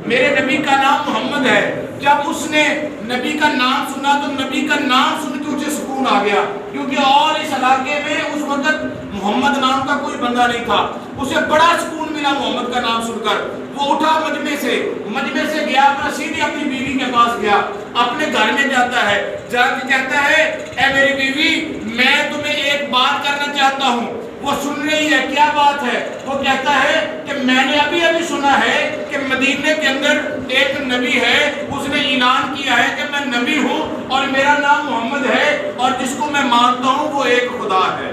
میرے نبی کا نام محمد ہے۔ جب اس نے نبی کا نام سنا تو نبی کا نام سن کے اسے سکون آ گیا، کیونکہ اور اس علاقے میں اس وقت محمد نام کا کوئی بندہ نہیں تھا۔ اسے بڑا سکون ملا محمد کا نام سن کر۔ وہ اٹھا مجمع سے گیا، اپنا سیدھے اپنی بیوی کے پاس گیا، اپنے گھر میں جاتا ہے، جا کے کہتا ہے اے میری بیوی، میں تمہیں ایک بات کرنا چاہتا ہوں۔ وہ سن رہی ہے، کیا بات ہے؟ وہ کہتا ہے کہ میں نے ابھی سنا ہے کہ مدینے کے اندر ایک نبی ہے، اس نے اعلان کیا ہے کہ میں نبی ہوں اور میرا نام محمد ہے، اور جس کو میں مانتا ہوں وہ ایک خدا ہے،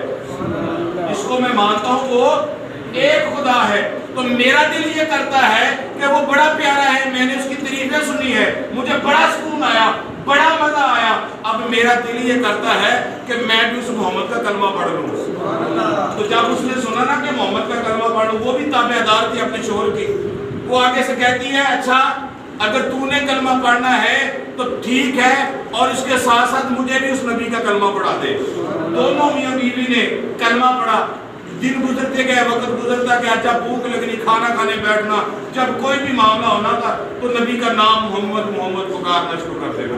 جس کو میں مانتا ہوں وہ ایک خدا ہے۔ تو میرا دل یہ کرتا ہے کہ وہ بڑا پیارا ہے، میں نے اس کی تعریفیں سنی ہے، مجھے بڑا سکون آیا، بڑا مزہ آیا۔ اب میرا دل یہ کرتا ہے کہ میں بھی اس محمد کا کلمہ پڑھ لوں۔ تو جب اس نے سنا نا کہ محمد کا کلمہ پڑھ لوں، وہ بھی تابعدار تھی اپنے شوہر کی، وہ آگے سے کہتی ہے اچھا اگر تو نے کلمہ پڑھنا ہے تو ٹھیک ہے، اور اس کے ساتھ ساتھ مجھے بھی اس نبی کا کلمہ پڑھا دے۔ دونوں میاں بیوی نے کلمہ پڑھا۔ دن گزرتے گئے، وقت گزرتا گیا، جب بھوک لگنی کھانا کھانے بیٹھنا، جب کوئی بھی معاملہ ہونا تھا تو نبی کا نام محمد محمد پکارنا شروع کر دینا۔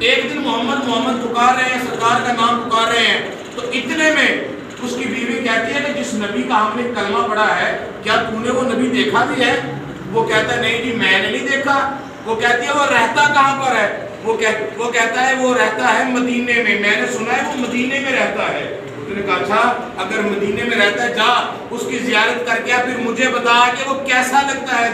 ایک دن محمد محمد پکار رہے ہیں، سرکار کا نام پکار رہے ہیں، تو اتنے میں اس کی بیوی کہتی ہے کہ جس نبی کا ہم نے کلمہ پڑھا ہے کیا تو نے وہ نبی دیکھا بھی ہے؟ وہ کہتا ہے نہیں جی میں نے نہیں دیکھا۔ وہ کہتی ہے وہ رہتا کہاں پر ہے؟ وہ کہتا ہے وہ رہتا ہے مدینے میں، میں نے سنا ہے وہ مدینے میں رہتا ہے۔ اس نے کہا اچھا اگر مدینے میں رہتا ہے جا اس کی زیارت کر کے پھر مجھے بتا کہ وہ کیسا لگتا ہے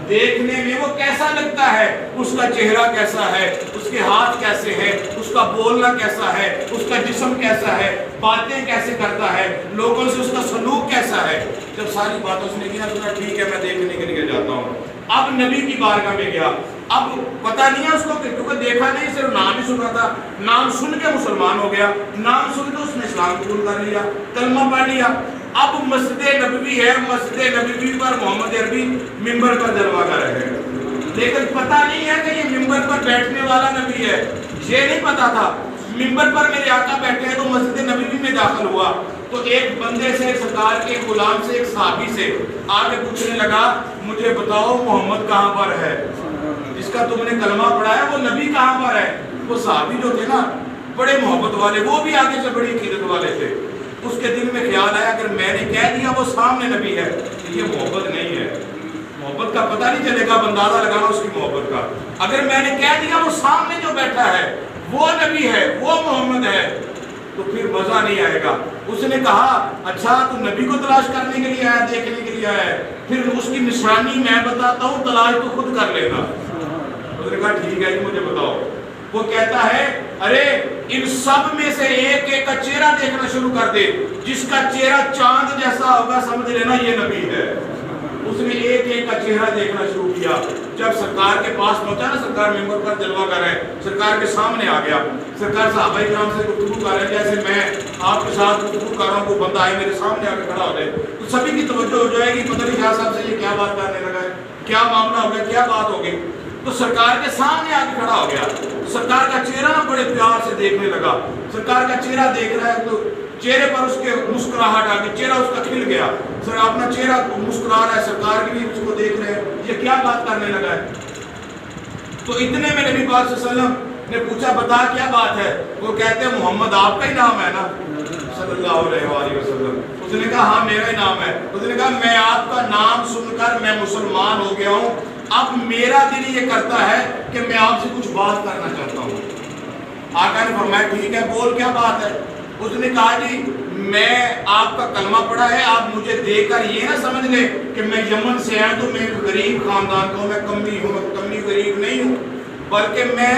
دیکھنے میں وہ کیسا لگتا ہے، اس کا چہرہ کیسا ہے، اس کے ہاتھ کیسے ہیں، اس کا بولنا کیسا ہے، اس کا جسم کیسا ہے، باتیں کیسے کرتا ہے، لوگوں سے اس کا سلوک کیسا ہے۔ جب ساری باتیں اس نے کیا تو ٹھیک ہے میں دیکھنے کے لیے جاتا ہوں۔ اب نبی کی بارگاہ میں گیا، اب پتہ نہیں ہے اس کو کیونکہ دیکھا نہیں، صرف نام ہی سنا تھا، نام سن کے مسلمان ہو گیا، نام سن کے اس نے اسلام قبول کر لیا، کلمہ پڑھ لیا۔ اب مسجد نبوی ہے، مسجد نبوی پر محمد عربی ممبر پر جلوہ کر رہے ہیں، لیکن پتہ نہیں ہے کہ یہ ممبر پر بیٹھنے والا نبی ہے، یہ نہیں پتا تھا۔ ممبر پر میرے آقا بیٹھے ہیں تو مسجد نبوی میں داخل ہوا تو ایک بندے سے، سرکار کے غلام سے، ایک صحابی سے آگے پوچھنے لگا مجھے بتاؤ محمد کہاں پر ہے، جس کا تم نے کلمہ پڑھا ہے وہ نبی کہاں پر ہے؟ وہ صحابی جو تھے نا بڑے محبت والے، وہ بھی آگے سے بڑی عقیدت والے تھے۔ اس کے دل میں خیال آیا اگر میں نے کہہ دیا وہ سامنے نبی ہے یہ محبت نہیں ہے، محبت کا پتہ نہیں چلے گا، اندازہ لگانا اس کی محبت کا۔ اگر میں نے کہہ دیا وہ سامنے جو بیٹھا ہے وہ نبی ہے، وہ محمد ہے، تو پھر مزہ نہیں آئے گا۔ اس نے کہا اچھا تو نبی کو تلاش کرنے کے لیے آیا، دیکھنے کے لیے آیا ہے، پھر اس کی نشانی میں بتاتا ہوں، تلاش تو خود کر لینا۔ اس نے کہا ٹھیک ہے مجھے بتاؤ۔ وہ کہتا ہے ارے ان سب میں سے ایک ایک کا چہرہ دیکھنا شروع کر دے، جس کا چہرہ چاند جیسا ہوگا سمجھ لینا یہ نبی ہے۔ اس نے ایک ایک کا چہرہ دیکھنا شروع کیا۔ جب سرکار کے پاس پہنچا نا، سرکار ممبر پر جلوہ کر رہے ہیں، سرکار کے سامنے آ گیا، سرکار صحابہ کرام سے گفتگو کر رہے ہیں جیسے میں آپ کے ساتھ گفتگو کر رہا ہوں، کوئی بندہ آئے میرے سامنے آ کے کھڑا ہو جائے تو سبھی کی توجہ ہو جائے گی، پتہ نہیں شاہ صاحب سے یہ کیا بات کرنے لگا ہے، کیا معاملہ ہو گیا، کیا بات ہو گئی۔ تو سرکار کے سامنے آ کے کھڑا ہو گیا، سرکار کا چہرہ بڑے پیار سے دیکھنے لگا، سرکار کا چہرہ دیکھ رہا ہے تو چہرے پر اس کے مسکراہٹ آ گئی، چہرہ اس کا کھل گیا، سر اپنا چہرہ مسکرا رہا ہے، سرکار بھی اس کو دیکھ رہے ہیں یہ کیا بات کرنے لگا ہے۔ تو اتنے میں نبی پاک صلی اللہ علیہ وسلم نے پوچھا بتا کیا بات ہے؟ وہ کہتے ہیں محمد آپ کا ہی نام ہے نا صلی اللہ علیہ وآلہ وسلم۔ اس نے کہا ہاں میرا ہی نام ہے۔ اس نے کہا میں آپ کا نام سن کر میں مسلمان ہو گیا ہوں، اب میرا دل یہ کرتا ہے کہ میں آپ سے کچھ بات کرنا چاہتا ہوں۔ آقا نے فرمایا ٹھیک ہے بول کیا بات ہے؟ اس نے کہا جی میں آپ کا کلمہ پڑھا ہے، آپ مجھے دیکھ کر یہ نہ سمجھ لیں کہ میں یمن سے آیا تو میں ایک غریب خاندان کا ہوں، میں کمی ہوں، میں کمی غریب نہیں ہوں، بلکہ میں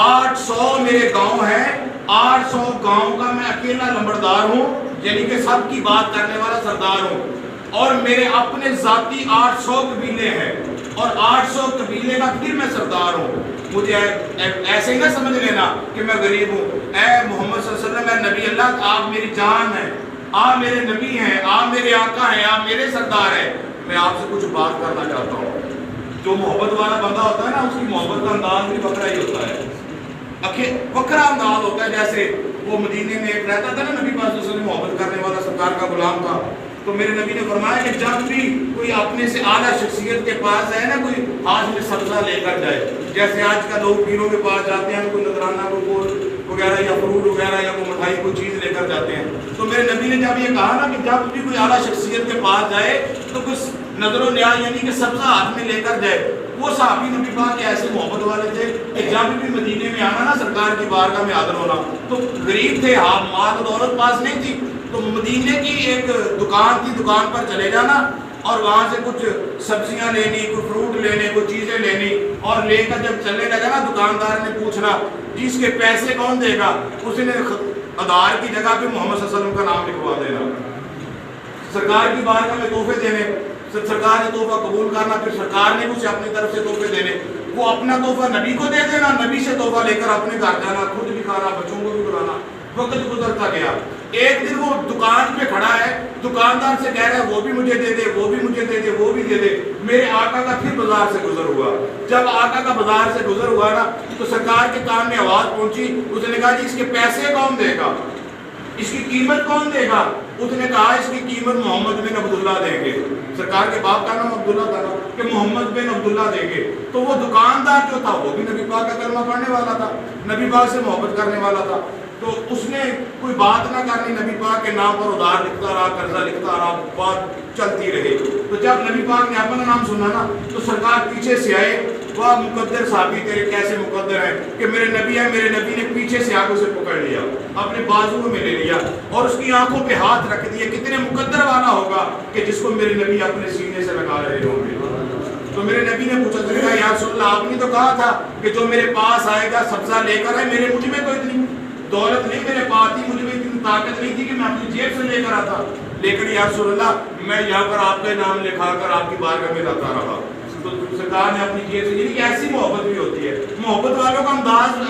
800 میرے گاؤں ہیں، 800 گاؤں کا میں اکیلا لمبردار ہوں، یعنی کہ سب کی بات کرنے والا سردار ہوں، اور میرے اپنے ذاتی 800 قبیلے ہیں اور 800 قبیلے کا پھر میں سردار ہوں۔ مجھے ایسے ہی نہ سمجھ لینا کہ میں غریب ہوں۔ اے محمد صلی اللہ علیہ وسلم، اے نبی اللہ، آپ میری جان ہیں، آپ میرے نبی ہیں، آپ میرے آقا ہیں، آپ میرے سردار ہیں، میں آپ سے کچھ بات کرنا چاہتا ہوں۔ جو محبت والا بندہ ہوتا ہے نا اس کی محبت کا انداز بھی بکرا ہی ہوتا ہے، بکرا انداز ہوتا ہے۔ جیسے وہ مدینے میں ایک رہتا تھا نا نبی پاک صلی اللہ علیہ وسلم، محبت کرنے والا سرکار کا غلام تھا، تو میرے نبی نے فرمایا کہ جب بھی کوئی اپنے سے اعلیٰ شخصیت کے پاس ہے نا، کوئی ہاتھ میں سبزہ لے کر جائے، جیسے آج کل لوگ پیروں کے پاس جاتے ہیں، کوئی نذرانہ کوئی گول وغیرہ یا فروٹ وغیرہ یا کوئی مٹھائی کوئی چیز لے کر جاتے ہیں، تو میرے نبی نے جب یہ کہا نا کہ جب بھی کوئی اعلیٰ شخصیت کے پاس جائے تو کچھ نظر و نیاز یعنی کہ سبزہ ہاتھ میں لے کر جائے۔ وہ صحابی نبی پاک کے ایسے محبت والے تھے کہ جب بھی مدینے میں آنا نا، سرکار کی بارگاہ میں حاضر ہونا، تو غریب تھے، مال و دولت پاس نہیں تھی، تو مدینے کی ایک دکان تھی، دکان پر چلے جانا اور وہاں سے کچھ سبزیاں لینی، کوئی فروٹ لینے، کوئی چیزیں لینی، اور لے کر جب چلنے لگا نا، دکاندار نے پوچھنا جس کے پیسے کون دے گا، اس نے آدھار کی جگہ پہ محمد صلی اللہ علیہ وسلم کا نام لکھوا دینا، سرکار کی بارگاہ میں تحفے دینے، سرکار نے تحفہ قبول کرنا، پھر سرکار نے اسے اپنی طرف سے تحفے دینے، وہ اپنا تحفہ نبی کو دے دینا، نبی سے تحفہ لے کر اپنے گھر جانا، خود بھی کھانا، بچوں کو بھی کھلانا۔ وقت گزرتا گیا، ایک دن وہ دکان پہ کھڑا ہے، دکاندار سے کہہ رہا ہے وہ بھی مجھے دے دے، وہ بھی مجھے دے دے، وہ بھی دے دے۔ میرے آقا کا پھر بازار سے گزر ہوا، جب آقا کا بازار سے گزر ہوا نا، تو سرکار کے کان میں آواز پہنچی، اس نے کہا جی اس کے پیسے کون دے گا، اس کی قیمت کون دے گا؟ اس نے کہا اس کی قیمت محمد بن عبداللہ دیں گے۔ سرکار کے باپ کا نام عبداللہ تھا نا، کہ محمد بن عبداللہ دیں گے۔ تو وہ دکاندار جو تھا وہ بھی نبی پاک کا کلمہ پڑھنے والا تھا، نبی پاک سے محبت کرنے والا تھا، تو اس نے کوئی بات نہ کرنی، نبی پاک کے نام پر ادھار لکھتا رہا، قرضہ لکھتا رہا، بات چلتی رہی۔ تو جب نبی پاک نے اپنا نام سنا نا، تو سرکار پیچھے سے آئے، واہ مقدر صحابی تیرے کیسے مقدر ہیں کہ میرے نبی ہے، میرے نبی نے پیچھے سے آگے اسے پکڑ لیا، اپنے بازو میں لے لیا اور اس کی آنکھوں پہ ہاتھ رکھ دیا۔ کتنے مقدر والا ہوگا کہ جس کو میرے نبی اپنے سینے سے لگا رہے ہوں گے۔ تو میرے نبی نے پوچھا، کہا یا رسول اللہ آپ نے تو کہا تھا کہ جو میرے پاس آئے گا سبزہ لے کر آئے، مجھ میں تو اتنی دولت نہیں میرے پاس تھی، مجھ میں اتنی طاقت نہیں تھی کہ میں اپنی جیب سے لے کر آتا، لیکن یا رسول اللہ میں یہاں پر آپ کا نام لکھا کر آپ کی بارگاہ میں لاتا رہا۔ تو سرکار نے اپنی جیب سے، یعنی کہ ایسی محبت بھی ہوتی ہے، محبت والوں کا انداز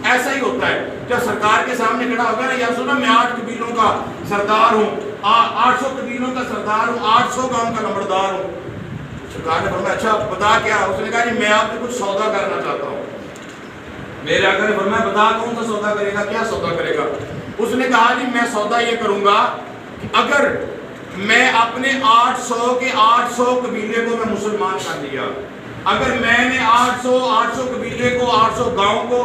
ایسا ہی ہوتا ہے۔ جب سرکار کے سامنے کھڑا ہوگا نا، یا رسول اللہ میں 8 قبیلوں کا سردار ہوں، 800 قبیلوں کا سردار ہوں، 800 گاؤں کا نمبردار ہوں۔ سرکار نے فرمایا اچھا بتا کیا؟ اس نے کہا جی میں آپ سے کچھ سودا کرنا چاہتا ہوں۔ میرے آقا نے فرمایا بتا کون سا سودا کرے گا، کیا سودا کرے گا؟ اس نے کہا جی میں سودا یہ کروں گا کہ اگر میں اپنے 800 کے 800 قبیلے کو میں مسلمان کر دیا، اگر میں نے 800 قبیلے کو، 800 گاؤں کو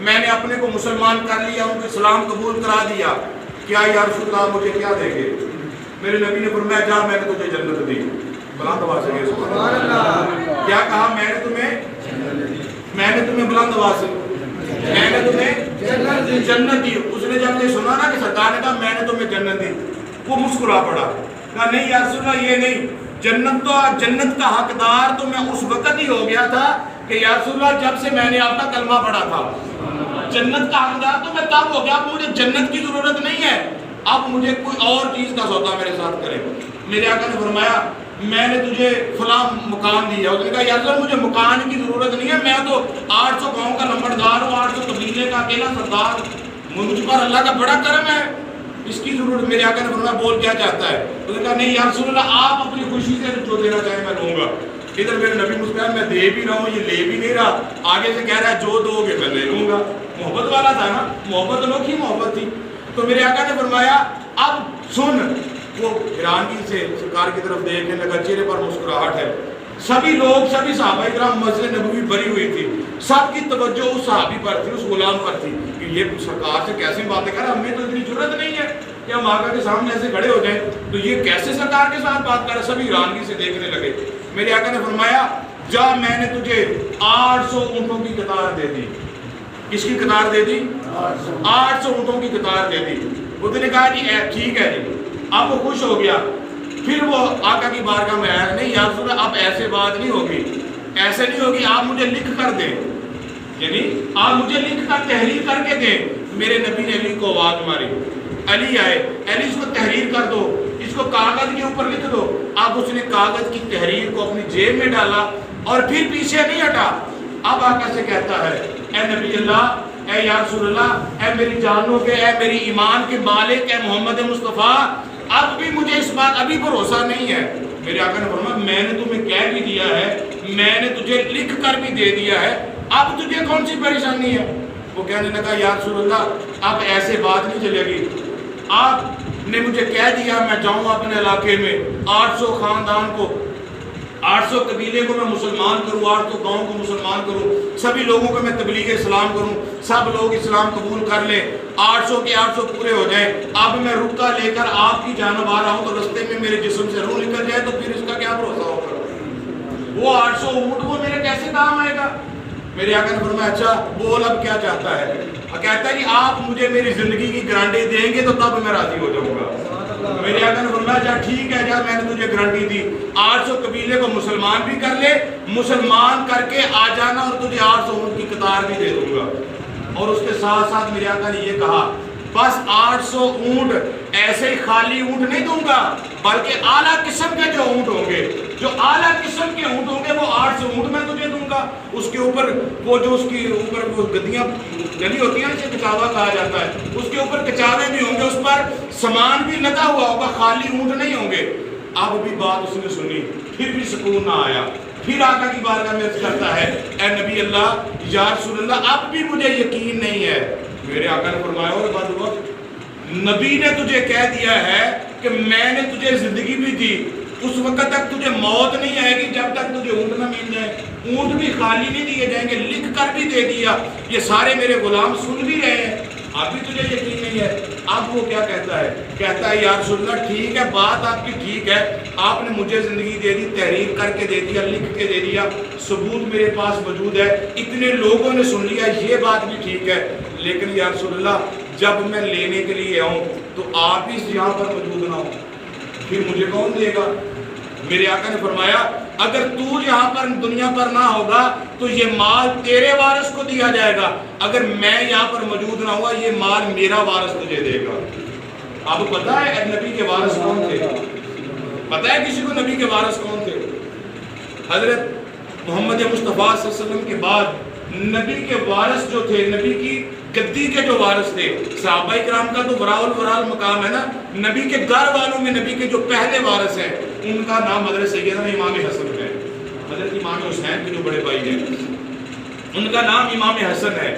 میں نے اپنے کو مسلمان کر لیا، ان کو اسلام قبول کرا دیا، کیا یا رسول اللہ مجھے کیا دیں گے؟ میرے نبی نے فرمایا جا میں نے تجھے جنت دی۔ بلند آواز سے سبحان اللہ۔ کیا کہا؟ میں نے تمہیں بلند آواز سے میں نے تمہیں جنت دی۔ اس نے جب یہ سنا نا کہ سرکار نے کہا میں نے تمہیں جنت دی، وہ مسکرا پڑا، کہا نہیں یا رسول اللہ یہ نہیں، جنت کا حقدار تو میں اس وقت ہی ہو گیا تھا کہ یا رسول اللہ جب سے میں نے آپ کا کلمہ پڑھا تھا، جنت کا حقدار تو میں تب ہو گیا، اب مجھے جنت کی ضرورت نہیں ہے، اب مجھے کوئی اور چیز کا سودا میرے ساتھ کرے۔ میرے آقا نے فرمایا میں نے تجھے فلاں مکان دیا۔ اس نے کہا یا رسول اللہ مجھے مکان کی ضرورت نہیں ہے، میں تو 800 گاؤں کا نمبردار ہوں، 800 قبیلے کا اکیلا سردار، مجھ پر اللہ کا بڑا کرم ہے، اس کی ضرورت۔ میرے آقا نے فرمایا بول کیا چاہتا ہے؟ اس نے کہا نہیں یا رسول اللہ آپ اپنی خوشی سے جو دینا چاہیں میں لوں گا۔ ادھر میرے نبی مسکرائے میں دے بھی رہا ہوں، یہ لے بھی نہیں رہا، آگے سے کہہ رہا ہے جو دو گے میں لے لوں گا۔ محبت والا تھا نا، محبت انوکھی محبت تھی۔ تو میرے آقا نے فرمایا اب سن، وہ حیرانگی سے سرکار کی طرف دیکھنے لگا، چہرے پر مسکراہٹ ہے۔ سبھی لوگ، سبھی صحابہ کرام، مسجد نبوی بھری ہوئی تھی، سب کی توجہ اس صحابی پر تھی، اس غلام پر تھی کہ یہ سرکار سے کیسے باتیں کر رہا، ہمیں تو اتنی ضرورت نہیں ہے کہ ہم آقا کے سامنے ایسے کھڑے ہو جائیں، تو یہ کیسے سرکار کے ساتھ بات کر رہا ہے؟ سبھی حیرانگی سے دیکھنے لگے۔ میرے آقا نے فرمایا جا میں نے تجھے 800 اونٹوں کی قطار دے دی۔ کس کی قطار دے دی؟ 800 اونٹوں کی قطار دے دی۔ اس نے کہا جی ٹھیک ہے جی، اب وہ خوش ہو گیا۔ پھر وہ آقا کی بارگاہ میں آیا، نہیں یا رسول اللہ اب ایسے بات نہیں ہوگی، ایسے نہیں ہوگی، آپ مجھے لکھ کر دیں، یعنی آپ مجھے لکھ کر تحریر کر کے دیں۔ میرے نبی نے علی کو آواز ماری، علی آئے، علی اس کو تحریر کر دو، اس کو کاغذ کے اوپر لکھ دو۔ اب اس نے کاغذ کی تحریر کو اپنی جیب میں ڈالا اور پھر پیچھے نہیں ہٹا۔ اب آقا سے کہتا ہے اے نبی اللہ، اے یا رسول اللہ، اے میری جانوں کے، اے میری ایمان کے مالک، اے محمد مصطفیٰ، اب بھی مجھے اس بات ابھی بھروسہ نہیں ہے۔ میرے آقا نے فرمایا میں نے تمہیں کہہ بھی دیا ہے، میں نے تجھے لکھ کر بھی دے دیا ہے، اب تجھے کون سی پریشانی ہے؟ وہ کہنے لگا یا رسول اللہ اب ایسے بات نہیں چلے گی، آپ نے مجھے کہہ دیا میں جاؤں اپنے علاقے میں 800 خاندان کو 800 قبیلے کو میں مسلمان کروں 800 گاؤں کو مسلمان کروں سبھی لوگوں کو میں تبلیغ اسلام کروں سب لوگ اسلام قبول کر لیں 800 کے 800 پورے ہو جائیں اب میں رکا لے کر آپ کی جانب آ رہا ہوں تو رستے میں میرے جسم سے روح نکل جائے تو پھر اس کا کیا بھروسہ ہوگا وہ 800 اونٹ وہ میرے کیسے کام آئے گا میرے آقا نے فرمایا اچھا بول اب کیا چاہتا ہے کہتا ہے کہ آپ مجھے میری زندگی کی گارنٹی دیں گے تو تب میں راضی ہو جاؤں گا میرے آقا نے فرمایا اچھا ٹھیک ہے جا میں نے تجھے گارنٹی دی 800 قبیلے کو مسلمان بھی کر لے مسلمان کر کے آ جانا اور تجھے 800 اونٹ کی قطار بھی دے دوں گا اور اس کے ساتھ ساتھ میرے آقا نے یہ کہا بس 800 اونٹ ایسے ہی خالی اونٹ نہیں دوں گا بلکہ اعلیٰ قسم کے جو اونٹ ہوں گے جو اعلیٰ قسم کے اونٹ ہوں گے وہ 800 اونٹ میں تجھے دوں گا اس کے اوپر وہ جو اس کی اوپر وہ گدیاں گلی ہوتی ہیں اسے کچاوا کہا جاتا ہے اس کے اوپر کچاوے بھی ہوں گے اس پر سامان بھی لگا ہوا ہوگا خالی اونٹ نہیں ہوں گے اب بھی بات اس نے سنی پھر بھی سکون نہ آیا پھر آقا کی بارگاہ میں عرض کرتا ہے اے نبی اللہ یا رسول اللہ اب بھی مجھے یقین نہیں ہے میرے آقا نے فرمایا اور بعد وقت نبی نے تجھے کہہ دیا ہے کہ میں نے تجھے زندگی بھی دی اس وقت تک تجھے موت نہیں آئے گی جب تک تجھے اونٹ نہ مل جائے اونٹ بھی خالی نہیں دیے جائیں گے لکھ کر بھی دے دیا یہ سارے میرے غلام سن بھی رہے ہیں اب بھی تجھے یقین نہیں ہے اب وہ کیا کہتا ہے یا رسول اللہ ٹھیک ہے بات آپ کی ٹھیک ہے آپ نے مجھے زندگی دے دی تحریر کر کے دے دیا لکھ کے دے دیا ثبوت میرے پاس موجود ہے اتنے لوگوں نے سن لیا یہ بات بھی ٹھیک ہے لیکن یا رسول اللہ جب میں لینے کے لیے آؤں تو آپ ہی یہاں پر موجود نہ ہوں پھر مجھے کون دے گا میرے آقا نے فرمایا اگر تو یہاں پر دنیا پر نہ ہوگا تو یہ مال تیرے وارث کو دیا جائے گا اگر میں یہاں پر موجود نہ ہوا یہ مال میرا وارث تجھے دے گا آپ کو پتا ہے نبی کے وارث کون تھے پتا ہے کسی کو نبی کے وارث کون تھے حضرت محمد مصطفیٰ صلی اللہ علیہ وسلم کے بعد نبی کے وارث جو تھے نبی کی گدی کے جو وارث تھے صحابہ کرام کا تو ورال مقام ہے نا نبی کے گھر والوں میں نبی کے جو پہلے وارث ہیں ان کا نام حضرت سیدنا امام حسن ہے حضرت امام حسین کے جو بڑے بھائی ہیں ان کا نام امام حسن ہے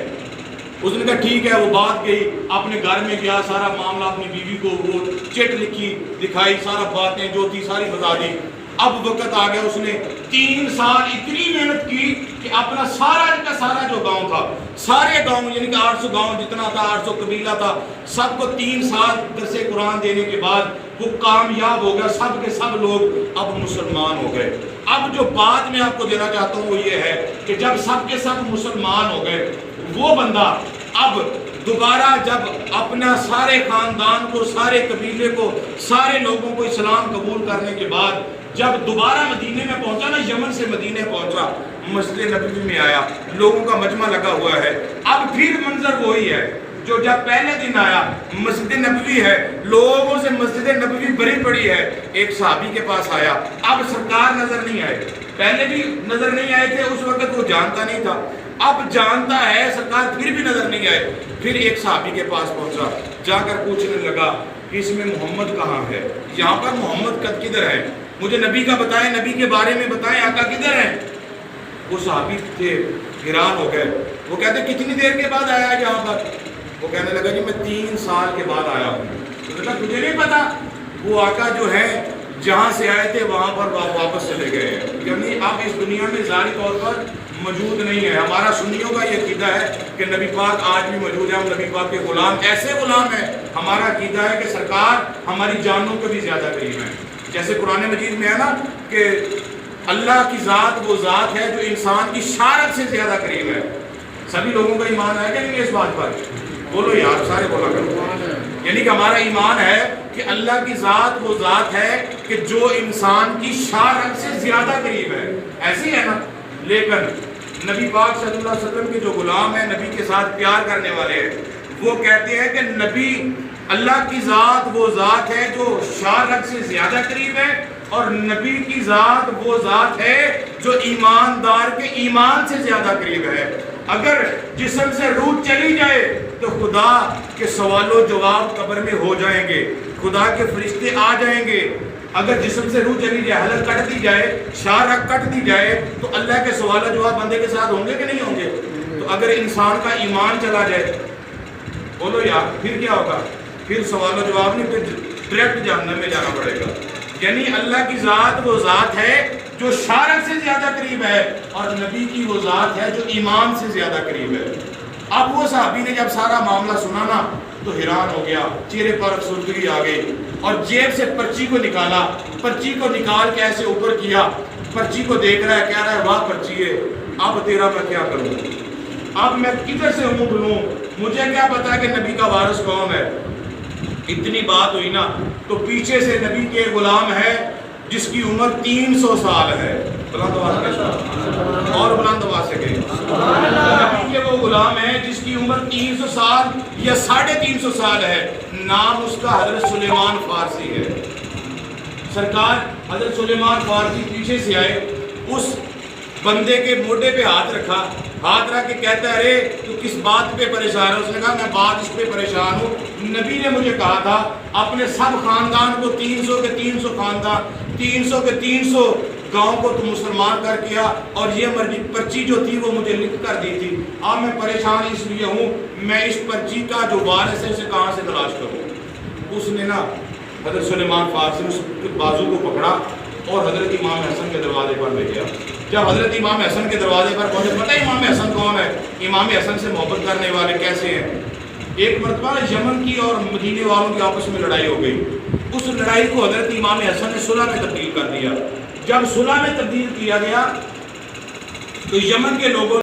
اس نے کہا ٹھیک ہے وہ بات گئی اپنے گھر میں گیا سارا معاملہ اپنی بیوی کو وہ چٹ لکھی دکھائی سارا باتیں جو تھی ساری بتا دی اب وقت آ گیا اس نے 3 سال اتنی محنت کی کہ اپنا سارا جو گاؤں تھا سارے گاؤں یعنی کہ 800 گاؤں جتنا تھا 800 قبیلہ تھا سب کو 3 سال درس قرآن دینے کے بعد وہ کامیاب ہو گیا سب کے سب لوگ اب مسلمان ہو گئے اب جو بات میں آپ کو دینا چاہتا ہوں وہ یہ ہے کہ جب سب کے سب مسلمان ہو گئے وہ بندہ اب دوبارہ جب اپنا سارے خاندان کو سارے قبیلے کو سارے لوگوں کو اسلام قبول کرنے کے بعد جب دوبارہ مدینے میں پہنچا نا یمن سے مدینے پہنچا مسجد نبوی میں آیا لوگوں کا مجمع لگا ہوا ہے اب پھر منظر وہی ہے جو جب پہلے دن آیا مسجد نبوی ہے لوگوں سے مسجد نبوی بھری پڑی ہے ایک صحابی کے پاس آیا اب سرکار نظر نہیں آئے پہلے بھی نظر نہیں آئے تھے اس وقت وہ جانتا نہیں تھا اب جانتا ہے سرکار پھر بھی نظر نہیں آئے پھر ایک صحابی کے پاس پہنچا جا کر پوچھنے لگا کہ اس میں محمد کہاں ہے یہاں پر محمد کدھر ہے مجھے نبی کا بتائیں نبی کے بارے میں بتائیں آقا کدھر ہیں وہ صحابی تھے حیران ہو گئے وہ کہتے کتنی دیر کے بعد آیا ہے یہاں پر وہ کہنے لگا جی میں 3 سال کے بعد آیا ہوں تجھے نہیں پتا وہ آقا جو ہے جہاں سے آئے تھے وہاں پر واپس چلے گئے ہیں یعنی آپ اس دنیا میں ظاہری طور پر موجود نہیں ہے ہمارا سنیوں کا یہ عقیدہ ہے کہ نبی پاک آج بھی موجود ہے ہم نبی پاک کے غلام ایسے غلام ہیں ہمارا عقیدہ ہے کہ سرکار ہماری جانوں کے بھی زیادہ قریب ہیں جیسے قرآن مجید میں ہے نا کہ اللہ کی ذات وہ ذات ہے جو انسان کی شارت سے زیادہ قریب ہے سبھی لوگوں کا ایمان ہے کہ نہیں اس بات پر بولو یار سارے بولا کرو یعنی کہ ہمارا ایمان ہے کہ اللہ کی ذات وہ ذات ہے کہ جو انسان کی شارت سے زیادہ قریب ہے ایسی ہے نا لیکن نبی پاک صلی اللہ علیہ وسلم کے جو غلام ہیں نبی کے ساتھ پیار کرنے والے ہیں وہ کہتے ہیں کہ نبی اللہ کی ذات وہ ذات ہے جو شارت سے زیادہ قریب ہے اور نبی کی ذات وہ ذات ہے جو ایماندار کے ایمان سے زیادہ قریب ہے اگر جسم سے روح چلی جائے تو خدا کے سوال و جواب قبر میں ہو جائیں گے خدا کے فرشتے آ جائیں گے اگر جسم سے روح چلی جائے حلق کٹ دی جائے شارہ کٹ دی جائے تو اللہ کے سوال و جواب بندے کے ساتھ ہوں گے کہ نہیں ہوں گے تو اگر انسان کا ایمان چلا جائے بولو یار پھر کیا ہوگا پھر سوال و جواب نہیں پھر ڈائریکٹ جہنم میں جانا پڑے گا. یعنی اللہ کی ذات وہ ذات ہے جو شارع سے زیادہ قریب ہے اور نبی کی وہ ذات ہے جو ایمان سے زیادہ قریب ہے. اب وہ صحابی نے جب سارا معاملہ سنا نا تو حیران ہو گیا, چہرے پر افسردگی آ گئی اور جیب سے پرچی کو نکالا, پرچی کو نکال کے ایسے اوپر کیا, پرچی کو دیکھ رہا ہے, کہہ رہا ہے واہ پرچی ہے, اب تیرا میں کیا کروں, اب میں کدھر سے منہ ڈھونڈوں, مجھے کیا پتا کہ نبی کا وارث کون ہے. اتنی بات ہوئی نا تو پیچھے سے نبی کے غلام ہے جس کی عمر 300 سال ہے, بلند آواز سے اور بلند آواز سے کہیں, نبی کے وہ غلام ہے جس کی عمر 300 سال یا 350 سال ہے, نام اس کا حضرت سلیمان فارسی ہے. سرکار حضرت سلیمان فارسی پیچھے سے آئے, اس بندے کے موڈے پہ ہاتھ رکھا, ہاتھ رکھ کے کہتا ہے ارے تو کس بات پہ پریشان ہے. اس نے کہا میں بات اس پہ پریشان ہوں, نبی نے مجھے کہا تھا اپنے سب خاندان کو 300 کے 300 خاندان 300 کے 300 گاؤں کو تو مسلمان کر کیا, اور یہ پرچی جو تھی وہ مجھے لکھ کر دی تھی. اب میں پریشان اس لیے ہوں, میں اس پرچی کا جو وارث ہے اسے کہاں سے تلاش کروں. اس نے نا حضرت سلیمان فارسی نے اس کے بازو کو پکڑا اور حضرت امام حسن کے دروازے پر لے گیا. جب حضرت امام حسن کے دروازے پر پہنچے, پتہ ہے امام حسن کون ہے, امام حسن سے محبت کرنے والے کیسے ہیں. ایک مرتبہ یمن کی اور مدینے والوں کی آپس میں لڑائی ہو گئی, اس لڑائی کو حضرت امام حسن نے صلح میں تبدیل کر دیا. جب صلح میں تبدیل کیا گیا تو یمن کے لوگوں